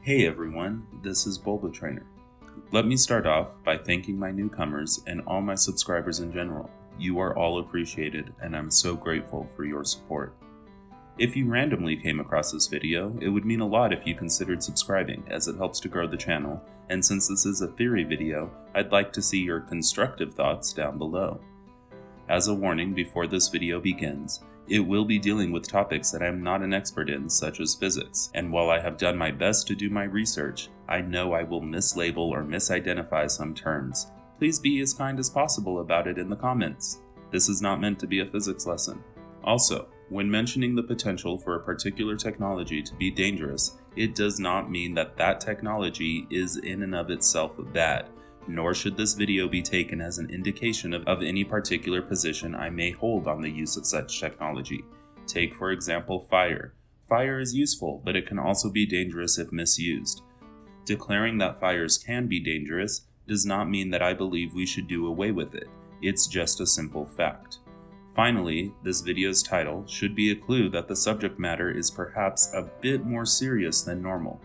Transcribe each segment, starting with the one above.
Hey everyone, this is Bulba Trainer. Let me start off by thanking my newcomers and all my subscribers in general. You are all appreciated and I'm so grateful for your support. If you randomly came across this video, it would mean a lot if you considered subscribing, as it helps to grow the channel, and since this is a theory video, I'd like to see your constructive thoughts down below. As a warning before this video begins, it will be dealing with topics that I am not an expert in, such as physics, and while I have done my best to do my research, I know I will mislabel or misidentify some terms. Please be as kind as possible about it in the comments. This is not meant to be a physics lesson. Also, when mentioning the potential for a particular technology to be dangerous, it does not mean that that technology is in and of itself bad, nor should this video be taken as an indication of any particular position I may hold on the use of such technology. Take, for example, fire. Fire is useful, but it can also be dangerous if misused. Declaring that fires can be dangerous does not mean that I believe we should do away with it. It's just a simple fact. Finally, this video's title should be a clue that the subject matter is perhaps a bit more serious than normal.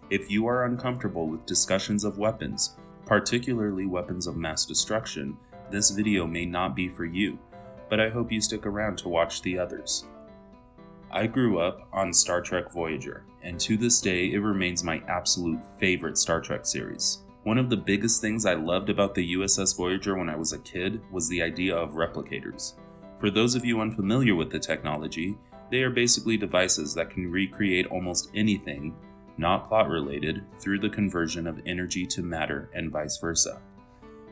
If you are uncomfortable with discussions of weapons, particularly weapons of mass destruction, this video may not be for you, but I hope you stick around to watch the others. I grew up on Star Trek Voyager, and to this day it remains my absolute favorite Star Trek series. One of the biggest things I loved about the USS Voyager when I was a kid was the idea of replicators. For those of you unfamiliar with the technology, they are basically devices that can recreate almost anything, not plot related, through the conversion of energy to matter and vice versa.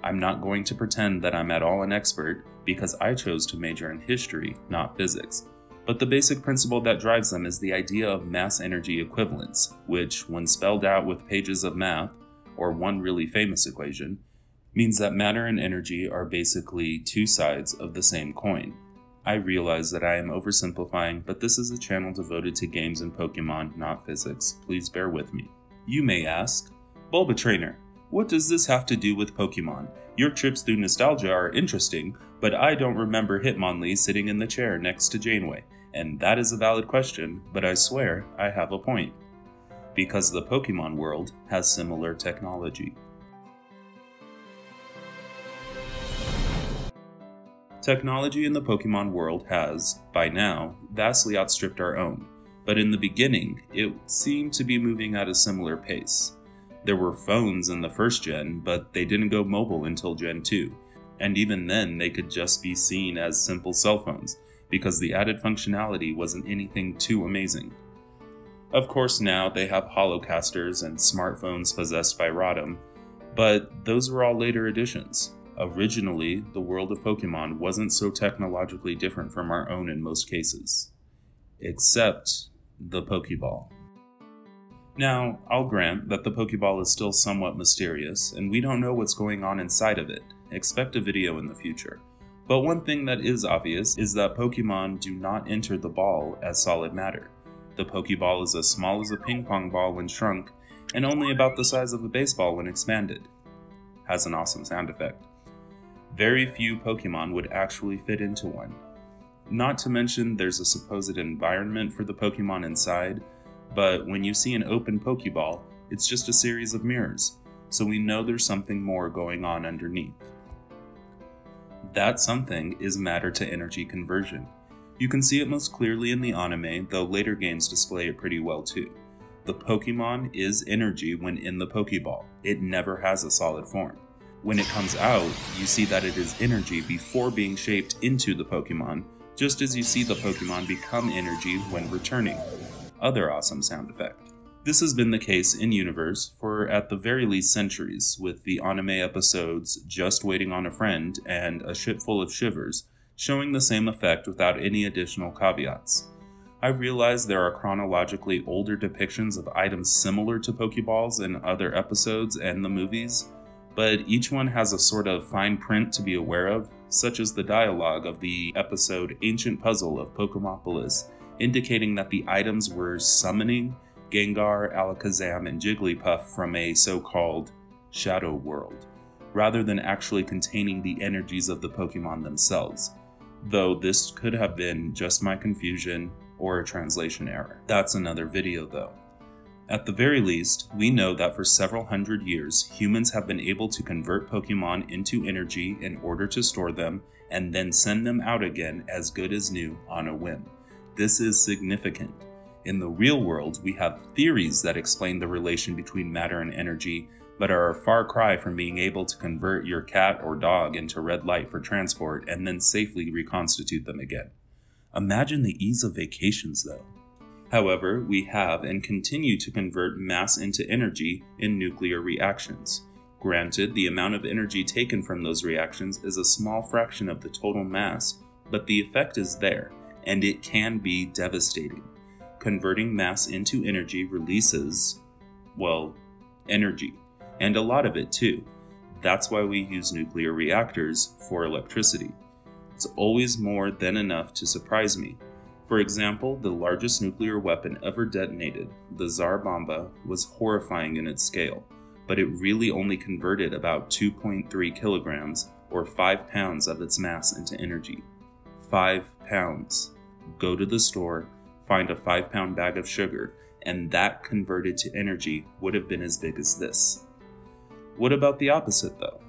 I'm not going to pretend that I'm at all an expert because I chose to major in history, not physics, but the basic principle that drives them is the idea of mass energy equivalence, which, when spelled out with pages of math, or one really famous equation, means that matter and energy are basically two sides of the same coin. I realize that I am oversimplifying, but this is a channel devoted to games and Pokemon, not physics. Please bear with me. You may ask, Bulba Trainer, what does this have to do with Pokemon? Your trips through nostalgia are interesting, but I don't remember Hitmonlee sitting in the chair next to Janeway, and that is a valid question, but I swear I have a point. Because the Pokemon world has similar technology. Technology in the Pokemon world has, by now, vastly outstripped our own, but in the beginning, it seemed to be moving at a similar pace. There were phones in the first gen, but they didn't go mobile until Gen 2, and even then they could just be seen as simple cell phones, because the added functionality wasn't anything too amazing. Of course now they have holocasters and smartphones possessed by Rotom, but those were all later additions. Originally, the world of Pokemon wasn't so technologically different from our own in most cases. Except the Poké Ball. Now, I'll grant that the Poké Ball is still somewhat mysterious, and we don't know what's going on inside of it. Expect a video in the future. But one thing that is obvious is that Pokemon do not enter the ball as solid matter. The Poké Ball is as small as a ping pong ball when shrunk, and only about the size of a baseball when expanded. Has an awesome sound effect. Very few Pokemon would actually fit into one. Not to mention there's a supposed environment for the Pokemon inside, but when you see an open Pokeball, it's just a series of mirrors, so we know there's something more going on underneath. That something is matter to energy conversion. You can see it most clearly in the anime, though later games display it pretty well too. The Pokemon is energy when in the Pokeball. It never has a solid form. When it comes out, you see that it is energy before being shaped into the Pokemon, just as you see the Pokemon become energy when returning. Other awesome sound effect. This has been the case in universe for at the very least centuries, with the anime episodes Just Waiting on a Friend and A Ship Full of Shivers, showing the same effect without any additional caveats. I realize there are chronologically older depictions of items similar to Pokeballs in other episodes and the movies, but each one has a sort of fine print to be aware of, such as the dialogue of the episode Ancient Puzzle of Pokemopolis, indicating that the items were summoning Gengar, Alakazam, and Jigglypuff from a so-called shadow world, rather than actually containing the energies of the Pokemon themselves, though this could have been just my confusion or a translation error. That's another video though. At the very least, we know that for several hundred years, humans have been able to convert Pokemon into energy in order to store them and then send them out again as good as new on a whim. This is significant. In the real world, we have theories that explain the relation between matter and energy, but are a far cry from being able to convert your cat or dog into red light for transport and then safely reconstitute them again. Imagine the ease of vacations, though. However, we have and continue to convert mass into energy in nuclear reactions. Granted, the amount of energy taken from those reactions is a small fraction of the total mass, but the effect is there, and it can be devastating. Converting mass into energy releases, energy, and a lot of it too. That's why we use nuclear reactors for electricity. It's always more than enough to surprise me. For example, the largest nuclear weapon ever detonated, the Tsar Bomba, was horrifying in its scale, but it really only converted about 2.3 kilograms, or 5 pounds of its mass into energy. 5 pounds. Go to the store, find a 5-pound bag of sugar, and that converted to energy would have been as big as this. What about the opposite, though?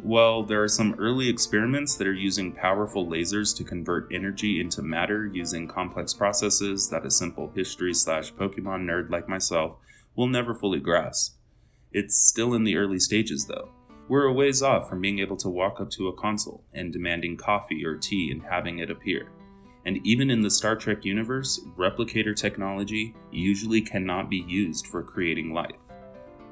Well, there are some early experiments that are using powerful lasers to convert energy into matter using complex processes that a simple history/Pokemon nerd like myself will never fully grasp. It's still in the early stages, though. We're a ways off from being able to walk up to a console and demanding coffee or tea and having it appear. And even in the Star Trek universe, replicator technology usually cannot be used for creating life.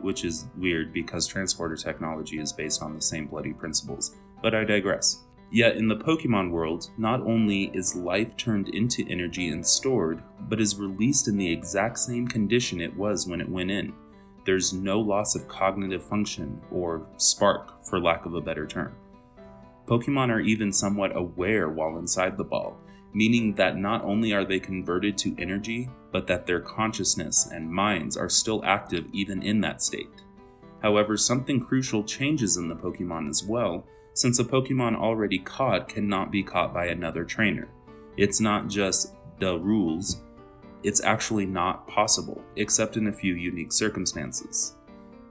Which is weird because transporter technology is based on the same bloody principles, but I digress. Yet in the Pokemon world, not only is life turned into energy and stored, but is released in the exact same condition it was when it went in. There's no loss of cognitive function, or spark for lack of a better term. Pokemon are even somewhat aware while inside the ball, meaning that not only are they converted to energy, but that their consciousness and minds are still active even in that state. However, something crucial changes in the Pokemon as well, since a Pokemon already caught cannot be caught by another trainer. It's not just the rules, it's actually not possible, except in a few unique circumstances.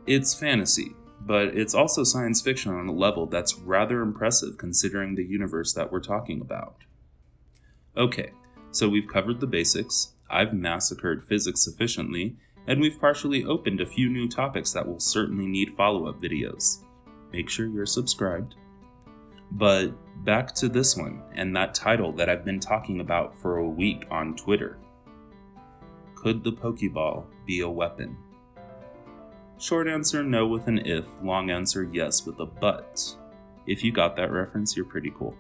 It's fantasy, but it's also science fiction on a level that's rather impressive considering the universe that we're talking about. Okay, so we've covered the basics, I've massacred physics sufficiently, and we've partially opened a few new topics that will certainly need follow-up videos. Make sure you're subscribed. But back to this one, and that title that I've been talking about for a week on Twitter. Could the Poké Ball be a weapon? Short answer no with an if, long answer yes with a but. If you got that reference, you're pretty cool.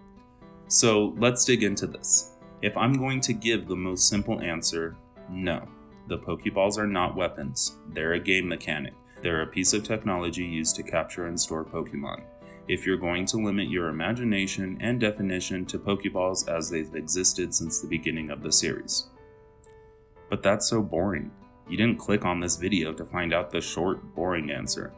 So let's dig into this. If I'm going to give the most simple answer, no. The Pokeballs are not weapons. They're a game mechanic. They're a piece of technology used to capture and store Pokemon. If you're going to limit your imagination and definition to Pokeballs as they've existed since the beginning of the series. But that's so boring. You didn't click on this video to find out the short, boring answer.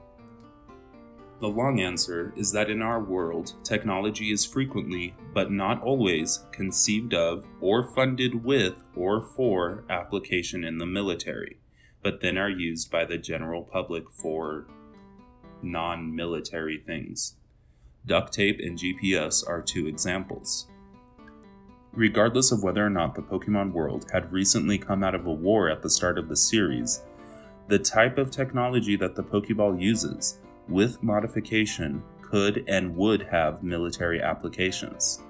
The long answer is that in our world, technology is frequently, but not always, conceived of or funded with or for application in the military, but then are used by the general public for non-military things. Duct tape and GPS are two examples. Regardless of whether or not the Pokemon world had recently come out of a war at the start of the series, the type of technology that the Pokeball uses, with modification, could and would have military applications.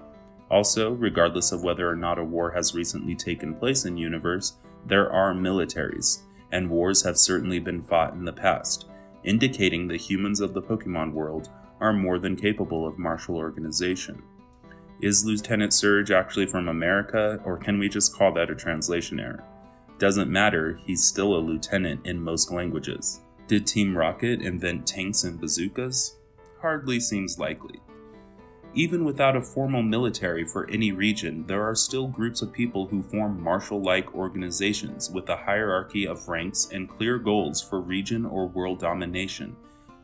Also, regardless of whether or not a war has recently taken place in universe, there are militaries, and wars have certainly been fought in the past, indicating the humans of the Pokemon world are more than capable of martial organization. Is Lieutenant Surge actually from America, or can we just call that a translation error? Doesn't matter, he's still a lieutenant in most languages. Did Team Rocket invent tanks and bazookas? Hardly seems likely. Even without a formal military for any region, there are still groups of people who form martial-like organizations with a hierarchy of ranks and clear goals for region or world domination,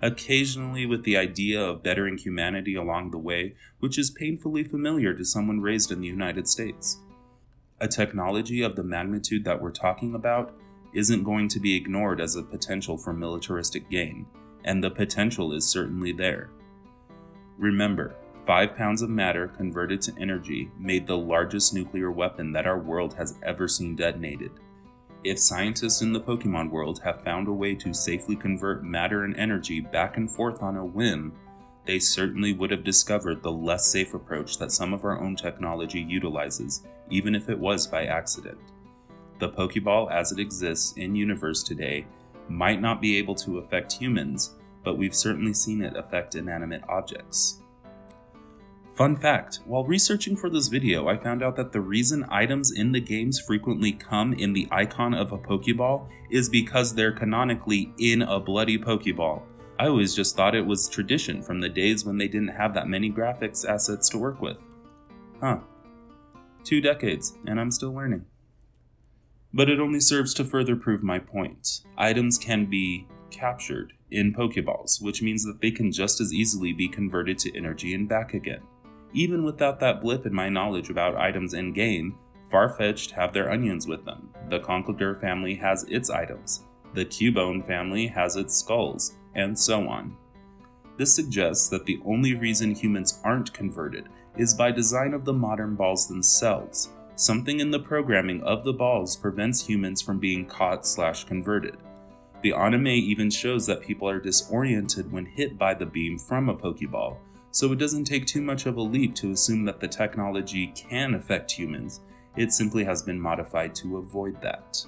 occasionally with the idea of bettering humanity along the way, which is painfully familiar to someone raised in the United States. A technology of the magnitude that we're talking about isn't going to be ignored as a potential for militaristic gain, and the potential is certainly there. Remember, 5 pounds of matter converted to energy made the largest nuclear weapon that our world has ever seen detonated. If scientists in the Pokemon world have found a way to safely convert matter and energy back and forth on a whim, they certainly would have discovered the less safe approach that some of our own technology utilizes, even if it was by accident. The Pokeball as it exists in universe today might not be able to affect humans, but we've certainly seen it affect inanimate objects. Fun fact, while researching for this video, I found out that the reason items in the games frequently come in the icon of a Pokeball is because they're canonically in a bloody Pokeball. I always just thought it was tradition from the days when they didn't have that many graphics assets to work with. 2 decades, and I'm still learning. But it only serves to further prove my point. Items can be captured in Pokeballs, which means that they can just as easily be converted to energy and back again. Even without that blip in my knowledge about items in-game, Farfetch'd have their onions with them, the Conkeldurr family has its items, the Cubone family has its skulls, and so on. This suggests that the only reason humans aren't converted is by design of the modern balls themselves. Something in the programming of the balls prevents humans from being caught/converted. The anime even shows that people are disoriented when hit by the beam from a Pokeball, so it doesn't take too much of a leap to assume that the technology can affect humans. It simply has been modified to avoid that.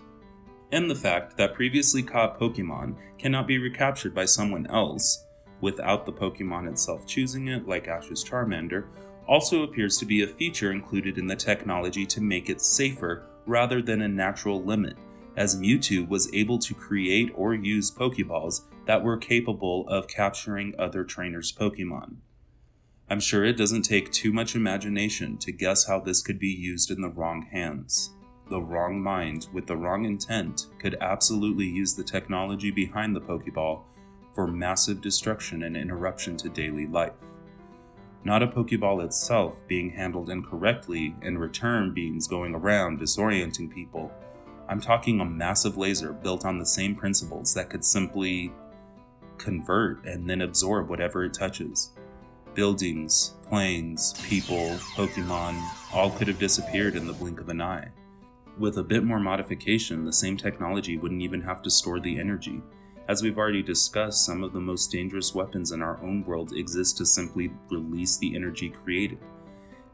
And the fact that previously caught Pokemon cannot be recaptured by someone else, without the Pokemon itself choosing it, like Ash's Charmander, also appears to be a feature included in the technology to make it safer rather than a natural limit, as Mewtwo was able to create or use Pokeballs that were capable of capturing other trainers' Pokemon. I'm sure it doesn't take too much imagination to guess how this could be used in the wrong hands. The wrong mind with the wrong intent could absolutely use the technology behind the Pokeball for massive destruction and interruption to daily life. Not a Pokeball itself being handled incorrectly and return beams going around disorienting people. I'm talking a massive laser built on the same principles that could simply convert and then absorb whatever it touches. Buildings, planes, people, Pokemon, all could have disappeared in the blink of an eye. With a bit more modification, the same technology wouldn't even have to store the energy. As we've already discussed, some of the most dangerous weapons in our own world exist to simply release the energy created,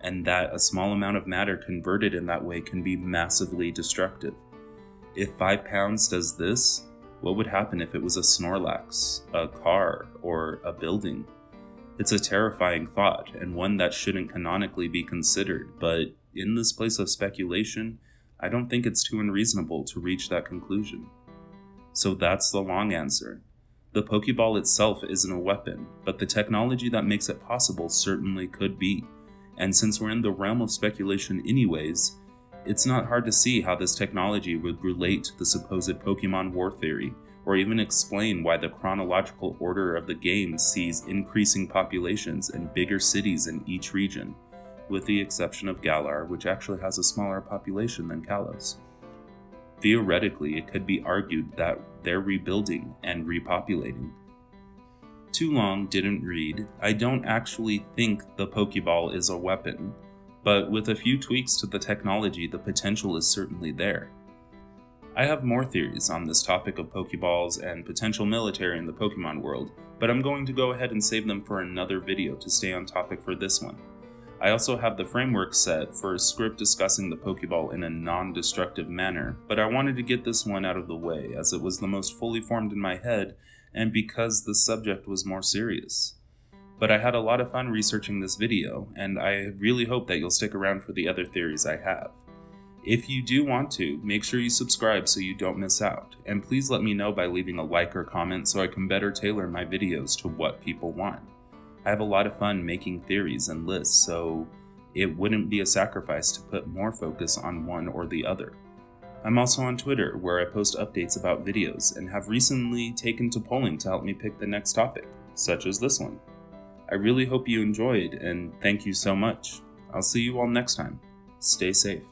and that a small amount of matter converted in that way can be massively destructive. If 5 pounds does this, what would happen if it was a Snorlax, a car, or a building? It's a terrifying thought, and one that shouldn't canonically be considered, but in this place of speculation, I don't think it's too unreasonable to reach that conclusion. So that's the long answer. The Pokeball itself isn't a weapon, but the technology that makes it possible certainly could be. And since we're in the realm of speculation anyways, it's not hard to see how this technology would relate to the supposed Pokemon war theory, or even explain why the chronological order of the game sees increasing populations and bigger cities in each region, with the exception of Galar, which actually has a smaller population than Kalos. Theoretically, it could be argued that they're rebuilding and repopulating. Too long, didn't read. I don't actually think the Pokeball is a weapon, but with a few tweaks to the technology, the potential is certainly there. I have more theories on this topic of Pokeballs and potential military in the Pokemon world, but I'm going to go ahead and save them for another video to stay on topic for this one. I also have the framework set for a script discussing the Pokeball in a non-destructive manner, but I wanted to get this one out of the way as it was the most fully formed in my head and because the subject was more serious. But I had a lot of fun researching this video, and I really hope that you'll stick around for the other theories I have. If you do want to, make sure you subscribe so you don't miss out, and please let me know by leaving a like or comment so I can better tailor my videos to what people want. I have a lot of fun making theories and lists, so it wouldn't be a sacrifice to put more focus on one or the other. I'm also on Twitter, where I post updates about videos, and have recently taken to polling to help me pick the next topic, such as this one. I really hope you enjoyed, and thank you so much. I'll see you all next time. Stay safe.